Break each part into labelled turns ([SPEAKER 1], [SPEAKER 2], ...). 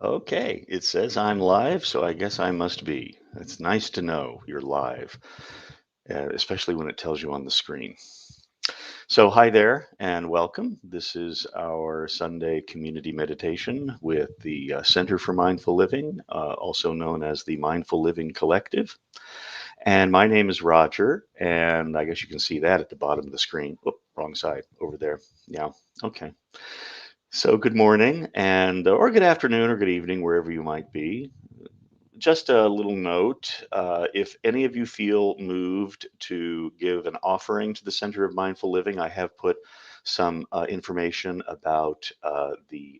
[SPEAKER 1] Okay, it says I'm live, so I guess I must be. It's nice to know you're live, especially when it tells you on the screen. So, hi there and welcome. This is our Sunday community meditation with the Center for Mindful Living, also known as the Mindful Living Collective. And my name is Roger, and I guess you can see that at the bottom of the screen. Oh, wrong side over there. Yeah, okay. So, good morning, and or good afternoon or good evening, wherever you might be. Just a little note, if any of you feel moved to give an offering to the Center of Mindful Living, I have put some information about the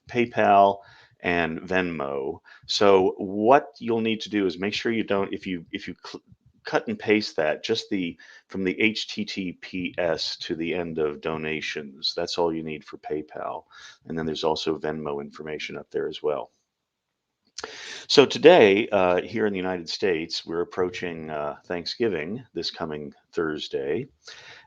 [SPEAKER 1] PayPal and Venmo. So what you'll need to do is make sure you don't, if you cut and paste that, just the from the HTTPS to the end of donations. That's all you need for PayPal. And then there's also Venmo information up there as well. So today, here in the United States, we're approaching Thanksgiving this coming Thursday,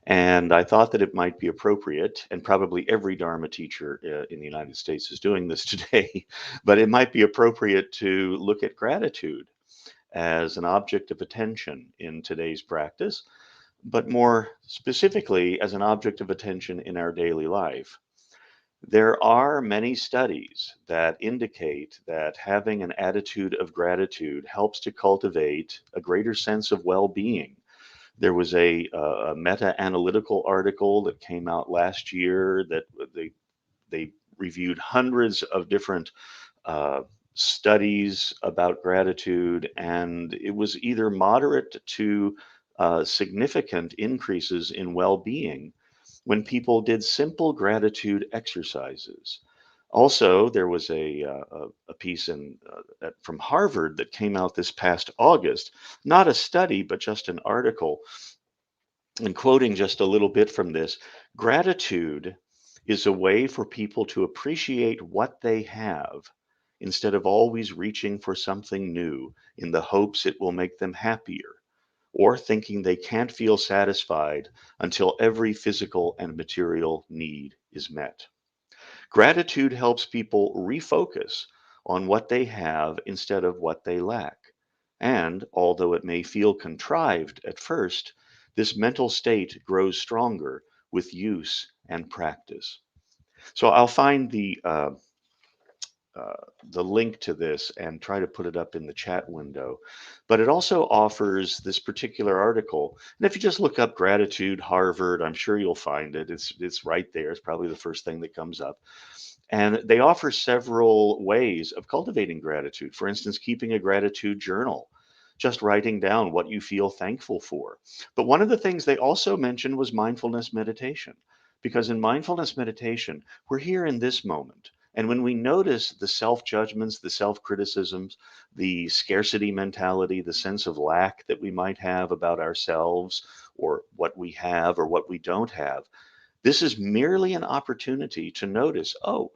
[SPEAKER 1] and I thought that it might be appropriate, and probably every Dharma teacher in the United States is doing this today, but it might be appropriate to look at gratitude as an object of attention in today's practice, but more specifically as an object of attention in our daily life. There are many studies that indicate that having an attitude of gratitude helps to cultivate a greater sense of well being. There was a meta analytical article that came out last year that they reviewed hundreds of different uh, studies about gratitude, and it was either moderate to significant increases in well being when people did simple gratitude exercises. Also, there was a piece from Harvard that came out this past August, not a study, but just an article. And quoting just a little bit from this, gratitude is a way for people to appreciate what they have instead of always reaching for something new in the hopes it will make them happier or thinking they can't feel satisfied until every physical and material need is met. Gratitude helps people refocus on what they have instead of what they lack. And although it may feel contrived at first, this mental state grows stronger with use and practice. So I'll find uh, the link to this and try to put it up in the chat window. But it also offers this particular article. And if you just look up gratitude, Harvard, I'm sure you'll find it. It's right there. It's probably the first thing that comes up. And they offer several ways of cultivating gratitude. For instance, keeping a gratitude journal, just writing down what you feel thankful for. But one of the things they also mentioned was mindfulness meditation, because in mindfulness meditation, we're here in this moment. And when we notice the self judgments, the self criticisms, the scarcity mentality, the sense of lack that we might have about ourselves or what we have or what we don't have, this is merely an opportunity to notice, oh,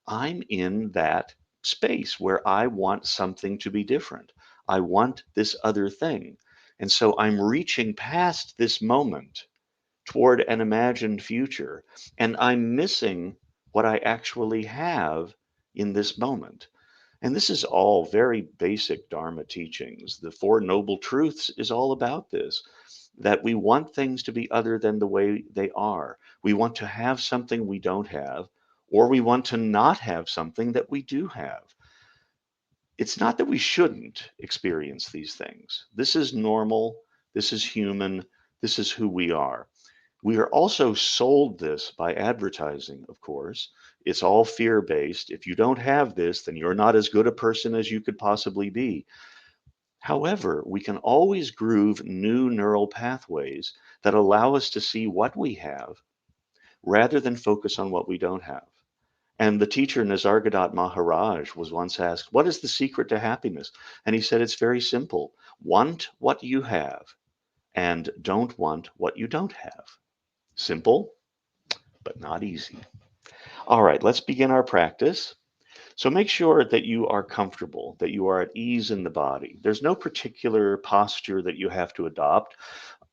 [SPEAKER 1] I'm in that space where I want something to be different. I want this other thing. And so I'm reaching past this moment toward an imagined future, and I'm missing what I actually have in this moment. And this is all very basic Dharma teachings. The Four Noble Truths is all about this, that we want things to be other than the way they are. We want to have something we don't have, or we want to not have something that we do have. It's not that we shouldn't experience these things. This is normal. This is human. This is who we are. We are also sold this by advertising, of course. It's all fear based. If you don't have this, then you're not as good a person as you could possibly be. However, we can always groove new neural pathways that allow us to see what we have rather than focus on what we don't have. And the teacher Nisargadatta Maharaj was once asked, what is the secret to happiness? And he said, it's very simple. Want what you have and don't want what you don't have. Simple, but not easy. All right, let's begin our practice. So make sure that you are comfortable, that you are at ease in the body. There's no particular posture that you have to adopt.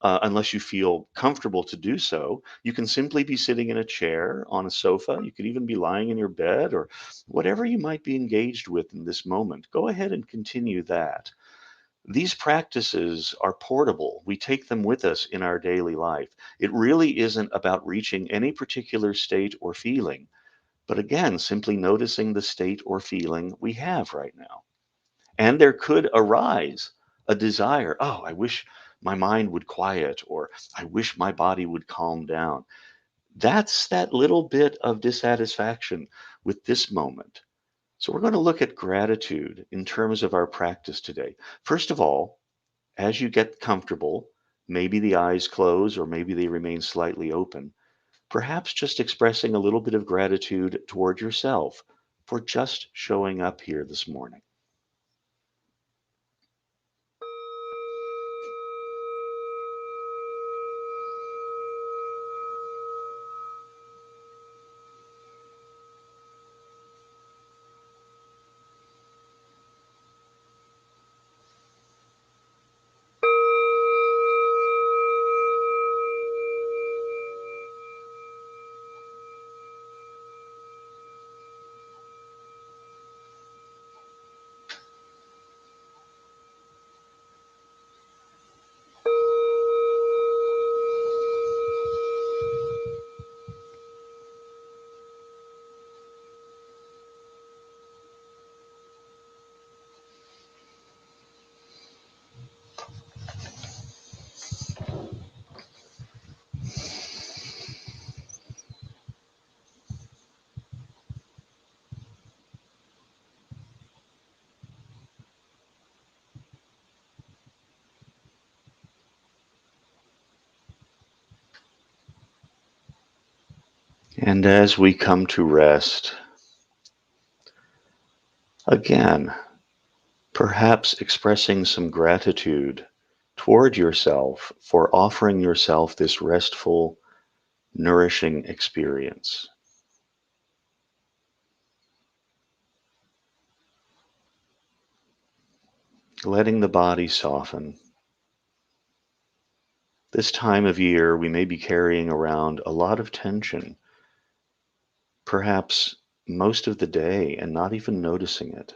[SPEAKER 1] unless you feel comfortable to do so, you can simply be sitting in a chair, on a sofa. You could even be lying in your bed or whatever you might be engaged with in this moment. Go ahead and continue that. These practices are portable. We take them with us in our daily life. It really isn't about reaching any particular state or feeling, but again, simply noticing the state or feeling we have right now. And there could arise a desire, oh, I wish my mind would quiet, or I wish my body would calm down. That's that little bit of dissatisfaction with this moment. So we're going to look at gratitude in terms of our practice today. First of all, as you get comfortable, maybe the eyes close or maybe they remain slightly open, perhaps just expressing a little bit of gratitude toward yourself for just showing up here this morning. And as we come to rest, again, perhaps expressing some gratitude toward yourself for offering yourself this restful, nourishing experience. Letting the body soften. This time of year, we may be carrying around a lot of tension, perhaps most of the day, and not even noticing it.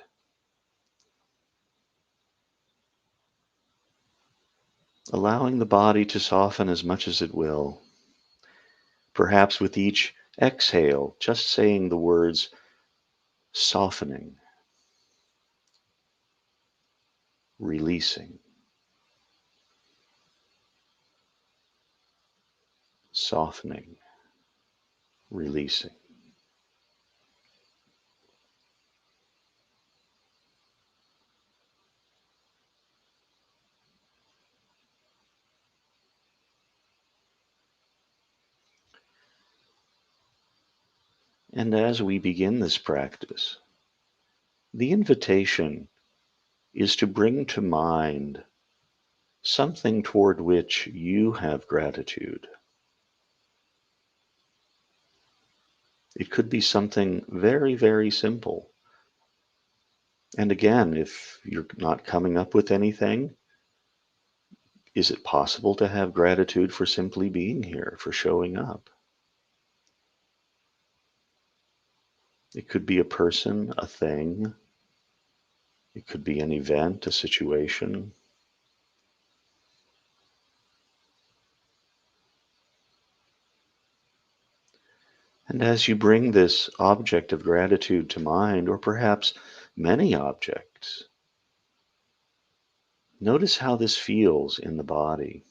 [SPEAKER 1] Allowing the body to soften as much as it will. Perhaps with each exhale, just saying the words softening, releasing, softening, releasing. And as we begin this practice, the invitation is to bring to mind something toward which you have gratitude. It could be something very, very simple. And again, if you're not coming up with anything, is it possible to have gratitude for simply being here, for showing up? It could be a person, a thing. It could be an event, a situation. And as you bring this object of gratitude to mind, or perhaps many objects, notice how this feels in the body.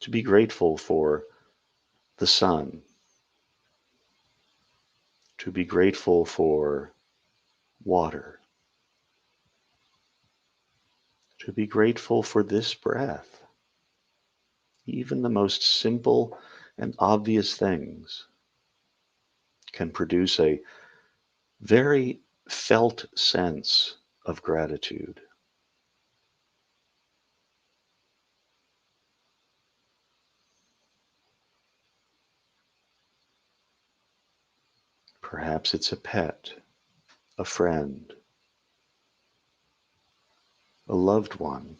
[SPEAKER 1] To be grateful for the sun, to be grateful for water, to be grateful for this breath. Even the most simple and obvious things can produce a very felt sense of gratitude. Perhaps it's a pet, a friend, a loved one,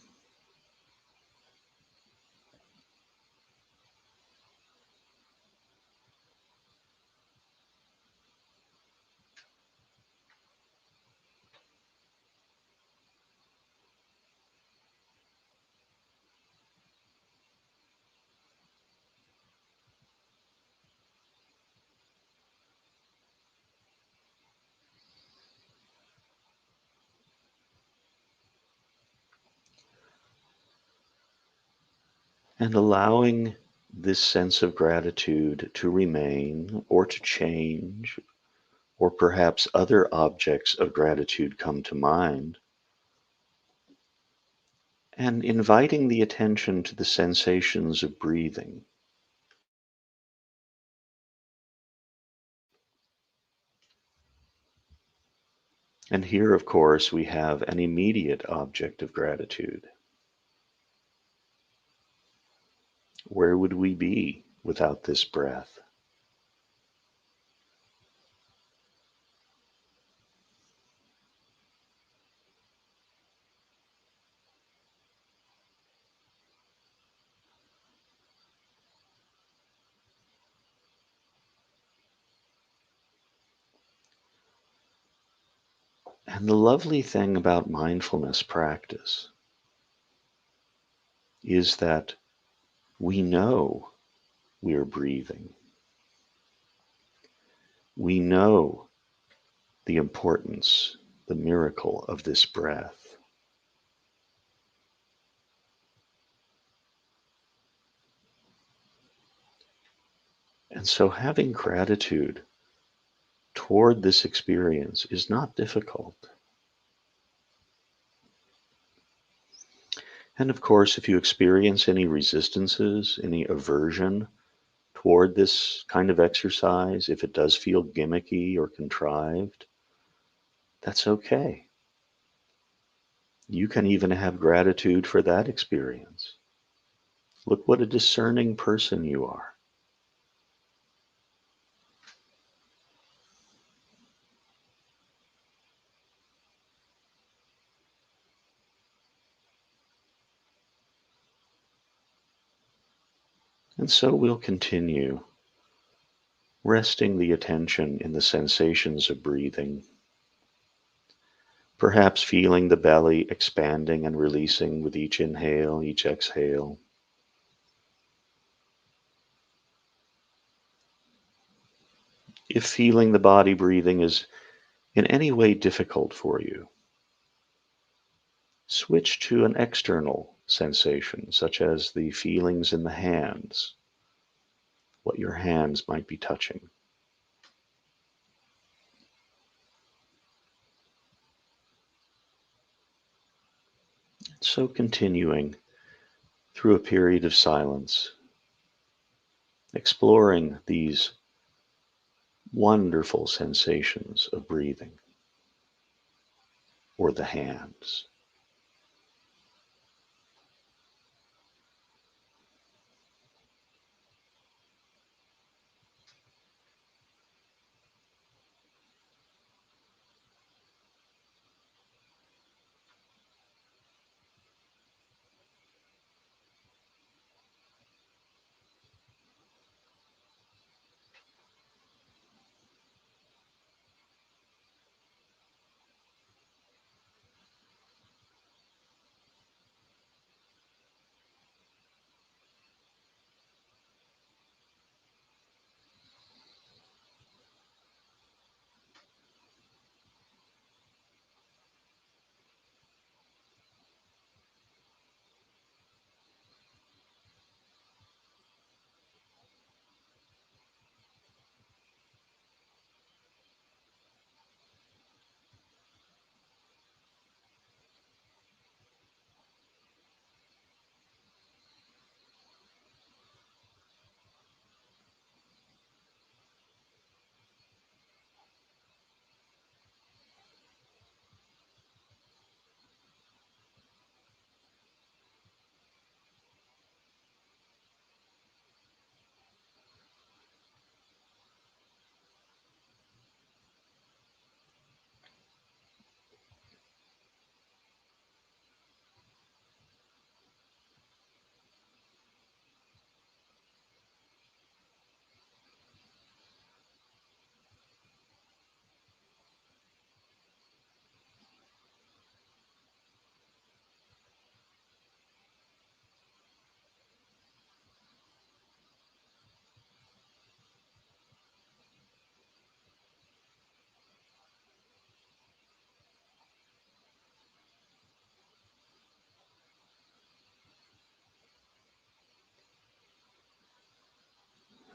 [SPEAKER 1] and allowing this sense of gratitude to remain or to change, or perhaps other objects of gratitude come to mind, and inviting the attention to the sensations of breathing. And here, of course, we have an immediate object of gratitude. Where would we be without this breath? And the lovely thing about mindfulness practice is that we know we're breathing. We know the importance, the miracle of this breath. And so having gratitude toward this experience is not difficult. And of course, if you experience any resistances, any aversion toward this kind of exercise, if it does feel gimmicky or contrived, that's okay. You can even have gratitude for that experience. Look what a discerning person you are. And so we'll continue resting the attention in the sensations of breathing, perhaps feeling the belly expanding and releasing with each inhale, each exhale. If feeling the body breathing is in any way difficult for you, switch to an external sensation, such as the feelings in the hands, what your hands might be touching. So continuing through a period of silence, exploring these wonderful sensations of breathing or the hands.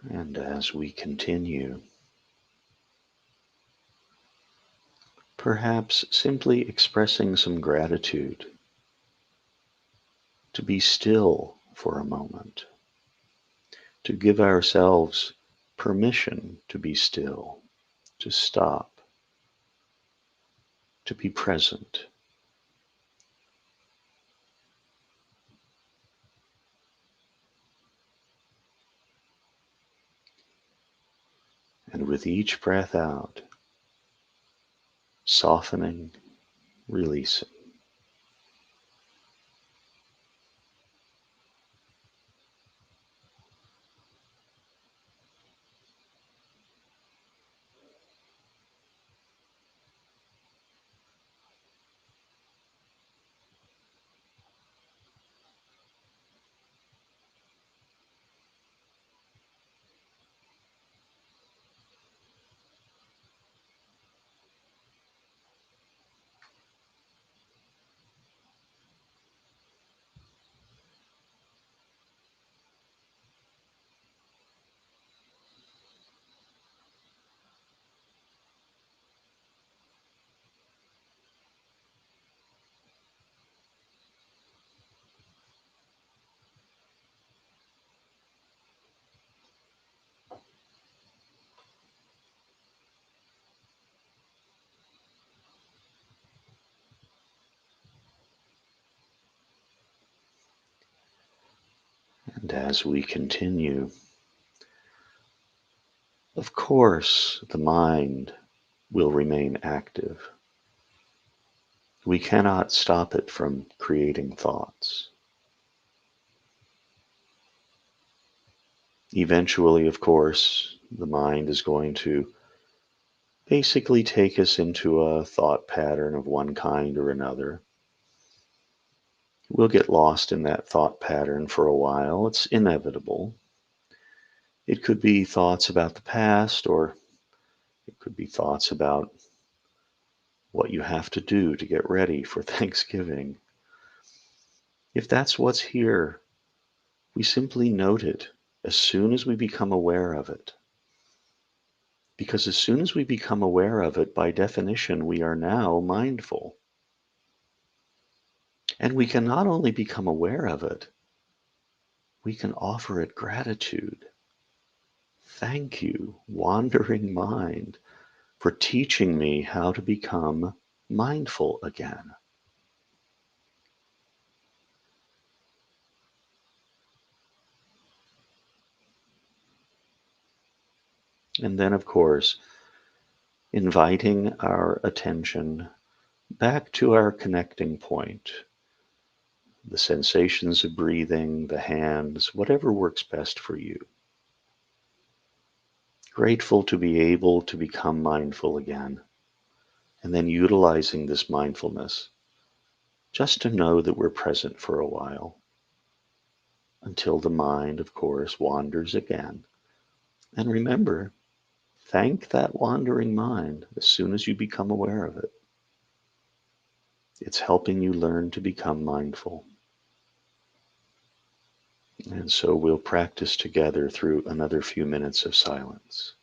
[SPEAKER 1] And as we continue, perhaps simply expressing some gratitude to be still for a moment, to give ourselves permission to be still, to stop, to be present. And with each breath out, softening, releasing. And as we continue, of course, the mind will remain active. We cannot stop it from creating thoughts. Eventually, of course, the mind is going to basically take us into a thought pattern of one kind or another. We'll get lost in that thought pattern for a while. It's inevitable. It could be thoughts about the past, or it could be thoughts about what you have to do to get ready for Thanksgiving. If that's what's here, we simply note it as soon as we become aware of it. Because as soon as we become aware of it, by definition, we are now mindful. And we can not only become aware of it, we can offer it gratitude. Thank you, wandering mind, for teaching me how to become mindful again. And then, of course, inviting our attention back to our connecting point, the sensations of breathing, the hands, whatever works best for you. Grateful to be able to become mindful again, and then utilizing this mindfulness just to know that we're present for a while until the mind, of course, wanders again. And remember, thank that wandering mind as soon as you become aware of it. It's helping you learn to become mindful. And so we'll practice together through another few minutes of silence.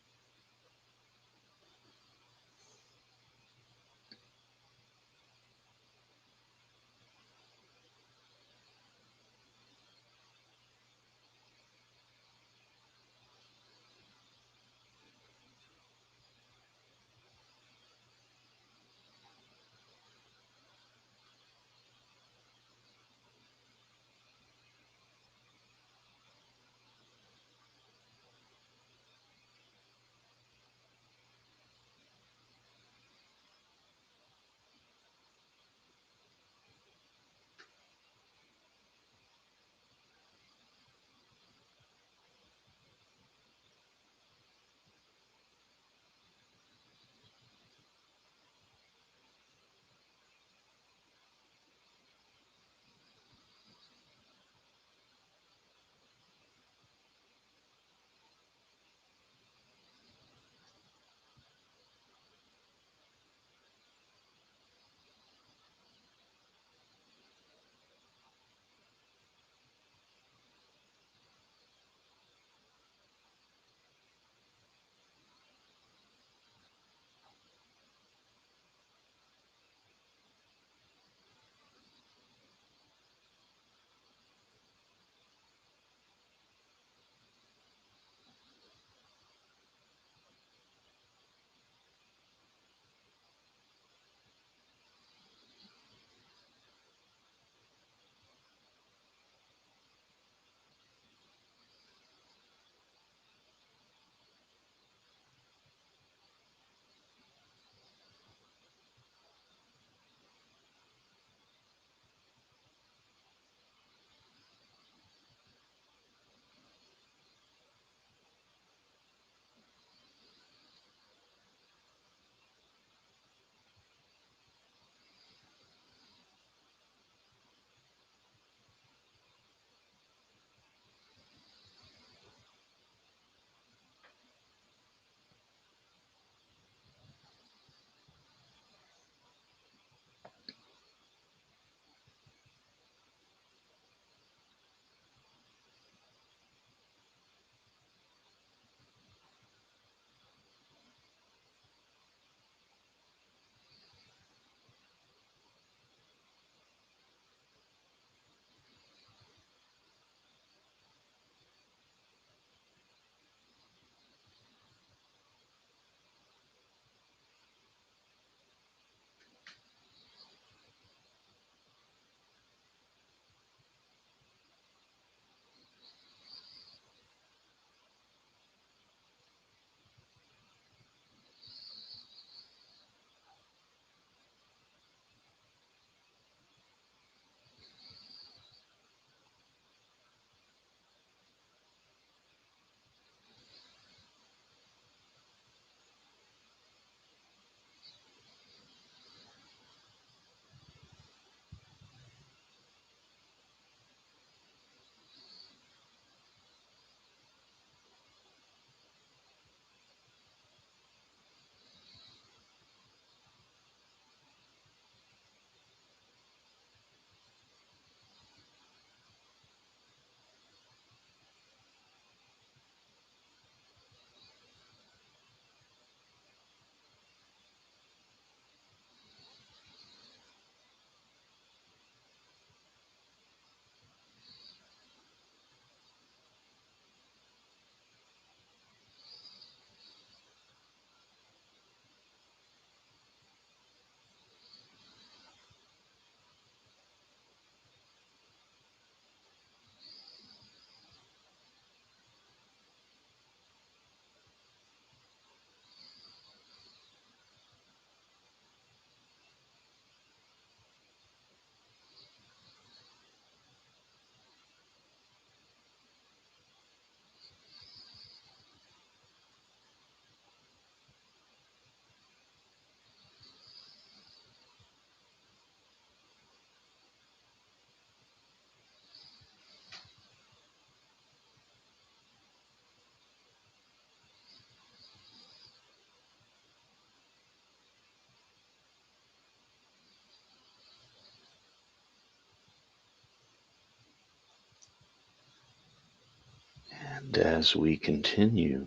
[SPEAKER 1] And as we continue,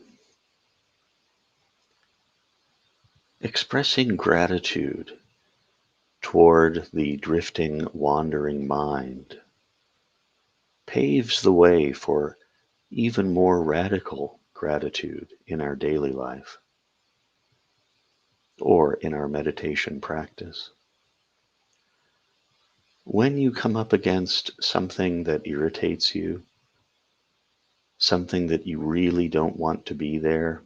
[SPEAKER 1] expressing gratitude toward the drifting, wandering mind paves the way for even more radical gratitude in our daily life or in our meditation practice. When you come up against something that irritates you, something that you really don't want to be there,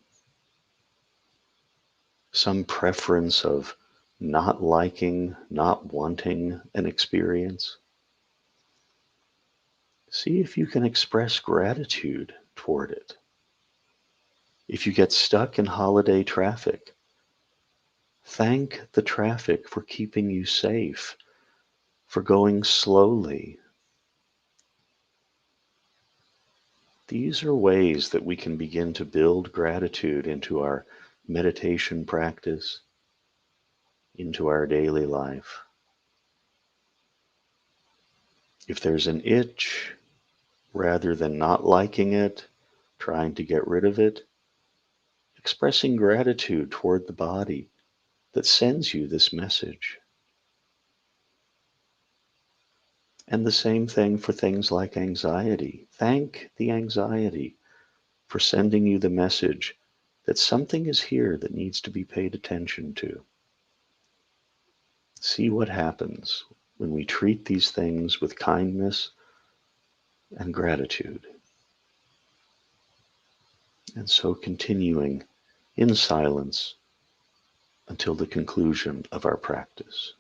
[SPEAKER 1] some preference of not liking, not wanting an experience, see if you can express gratitude toward it. If you get stuck in holiday traffic, thank the traffic for keeping you safe, for going slowly. These are ways that we can begin to build gratitude into our meditation practice, into our daily life. If there's an itch, rather than not liking it, trying to get rid of it, expressing gratitude toward the body that sends you this message. And the same thing for things like anxiety. Thank the anxiety for sending you the message that something is here that needs to be paid attention to. See what happens when we treat these things with kindness and gratitude. And so continuing in silence until the conclusion of our practice.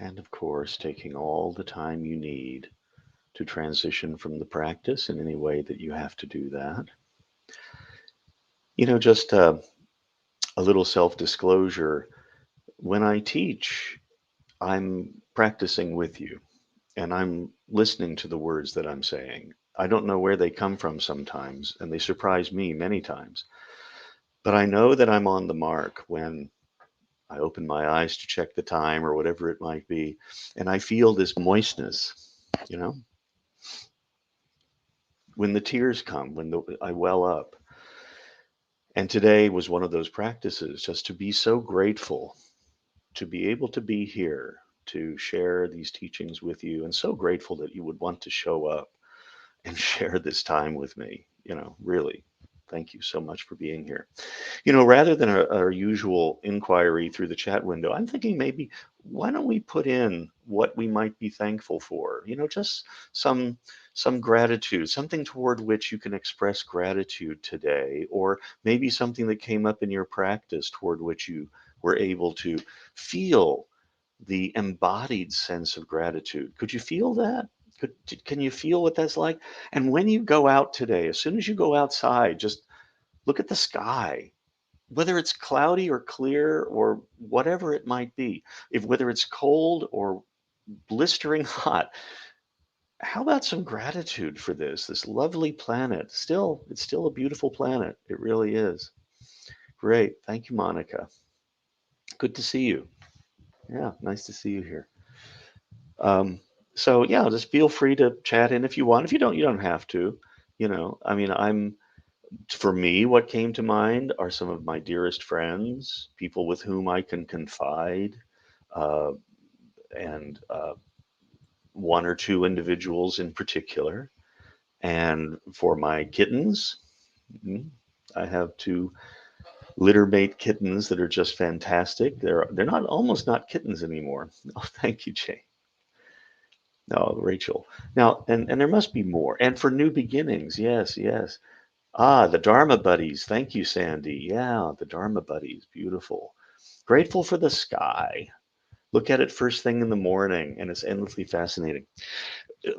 [SPEAKER 1] And of course, taking all the time you need to transition from the practice in any way that you have to do that. Just a little self disclosure. When I teach, I'm practicing with you and I'm listening to the words that I'm saying. I don't know where they come from sometimes, and they surprise me many times. But I know that I'm on the mark when I open my eyes to check the time or whatever it might be, and I feel this moistness, you know, when the tears come, I well up. And today was one of those practices just to be so grateful to be able to be here, to share these teachings with you, and so grateful that you would want to show up and share this time with me. Really, thank you so much for being here. Rather than our usual inquiry through the chat window, I'm thinking maybe why don't we put in what we might be thankful for? Just some some gratitude, something toward which you can express gratitude today, or maybe something that came up in your practice toward which you were able to feel the embodied sense of gratitude. Could you feel that? Can you feel what that's like? And when you go out today, as soon as you go outside, just look at the sky, whether it's cloudy or clear or whatever it might be, if whether it's cold or blistering hot, how about some gratitude for this lovely planet? It's still a beautiful planet. It really is. Great. Thank you, Monica. Good to see you. Yeah, nice to see you here. Um, so yeah, just feel free to chat in if you want. If you don't, you don't have to. I mean, for me, what came to mind are some of my dearest friends, people with whom I can confide, uh, and one or two individuals in particular. And for my kittens, mm, I have two litter mate kittens that are just fantastic. They're not almost not kittens anymore. Oh, thank you, Jay. No, Rachel. Now, and there must be more. And for new beginnings, yes, yes. Ah, the Dharma buddies. Thank you, Sandy. Yeah, the Dharma buddies. Beautiful. Grateful for the sky. Look at it first thing in the morning, and it's endlessly fascinating.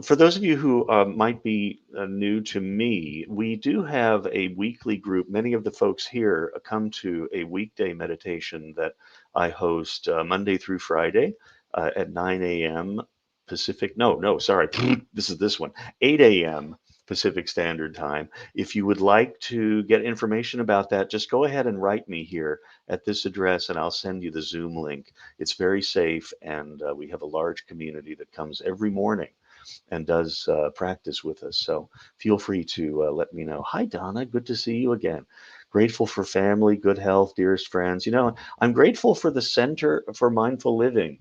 [SPEAKER 1] For those of you who might be new to me, we do have a weekly group. Many of the folks here come to a weekday meditation that I host Monday through Friday at 9 a.m. Pacific. No, no, sorry. This is this one, 8 a.m. Pacific Standard Time. If you would like to get information about that, just go ahead and write me here at this address and I'll send you the Zoom link. It's very safe, and we have a large community that comes every morning and does practice with us. So feel free to let me know. Hi, Donna. Good to see you again. Grateful for family, good health, dearest friends. I'm grateful for the Center for Mindful Living,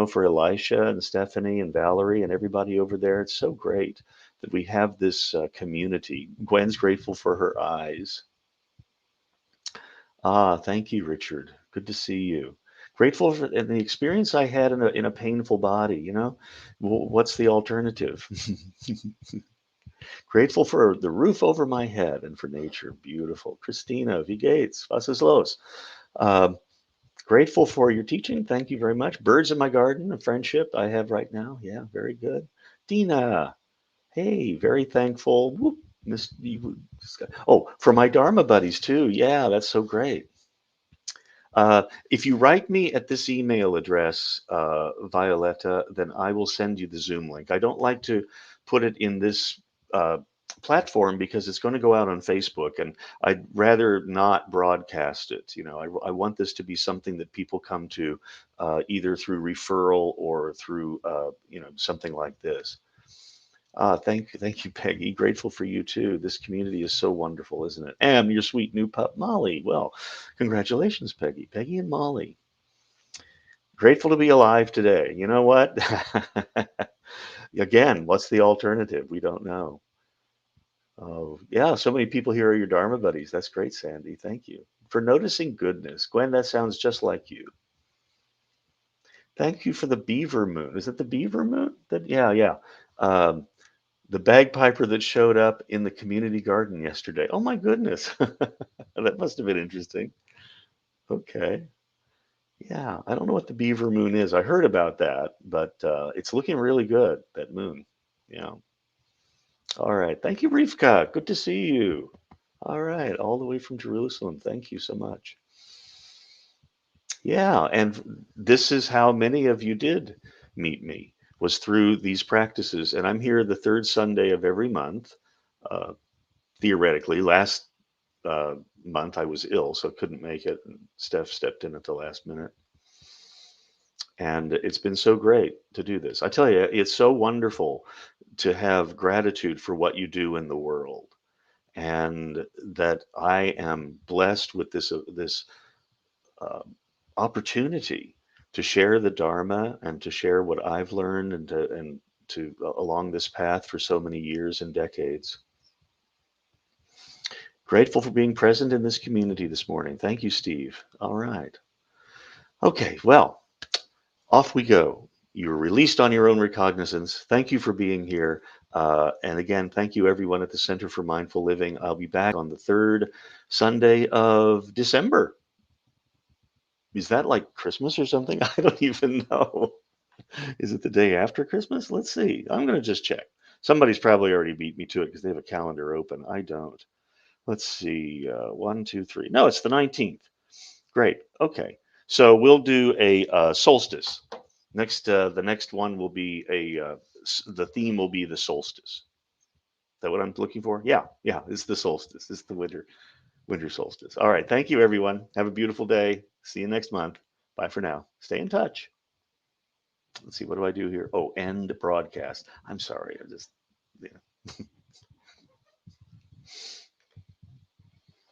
[SPEAKER 1] for Elisha and Stephanie and Valerie and everybody over there. It's so great that we have this community. Gwen's grateful for her eyes. Ah, thank you, Richard. Good to see you. Grateful for and the experience I had in a painful body, What's the alternative? Grateful for the roof over my head and for nature. Beautiful. Christina V. Gates, was ist los? Um, Grateful for your teaching. Thank you very much. Birds in my garden, a friendship I have right now. Yeah, very good. Dina, hey, very thankful. Whoop, oh, for my Dharma buddies too. Yeah, that's so great. If you write me at this email address, Violetta, then I will send you the Zoom link. I don't like to put it in this platform because it's going to go out on Facebook, and I'd rather not broadcast it. I want this to be something that people come to either through referral or through, something like this. Thank you, Peggy. Grateful for you too. This community is so wonderful, isn't it? And your sweet new pup, Molly. Well, congratulations, Peggy. Peggy and Molly. Grateful to be alive today. You know what? Again, what's the alternative? We don't know. Oh, yeah. So many people here are your Dharma buddies. That's great, Sandy. Thank you for noticing goodness. Gwen, that sounds just like you. Thank you for the beaver moon. Is it the beaver moon? Yeah, yeah. Um, the bagpiper that showed up in the community garden yesterday. Oh my goodness. That must have been interesting. Okay. Yeah, I don't know what the beaver moon is. I heard about that, but it's looking really good, that moon. Yeah. All right. Thank you, Rivka. Good to see you. All right. All the way from Jerusalem. Thank you so much. Yeah. And this is how many of you did meet me, was through these practices. And I'm here the third Sunday of every month. Uh, Theoretically, last uh, month I was ill, so couldn't make it. And Steph stepped in at the last minute. And it's been so great to do this. I tell you, it's so wonderful to have gratitude for what you do in the world, and that I am blessed with this uh, opportunity to share the Dharma and to share what I've learned and to along this path for so many years and decades. Grateful for being present in this community this morning. Thank you, Steve. All right. Okay, well, off we go. You're released on your own recognizance. Thank you for being here. And again, thank you everyone at the Center for Mindful Living. I'll be back on the third Sunday of December. Is that like Christmas or something? I don't even know. Is it the day after Christmas? Let's see. I'm going to just check. Somebody's probably already beat me to it because they have a calendar open. I don't. Let's see. One, two, three. No, it's the 19th. Great. Okay. So we'll do a solstice. The next one will be the theme will be the solstice. Is that what I'm looking for? Yeah, yeah. It's the solstice. It's the winter solstice. All right. Thank you, everyone. Have a beautiful day. See you next month. Bye for now. Stay in touch. Let's see. What do I do here? Oh, end broadcast. I'm sorry. I just yeah.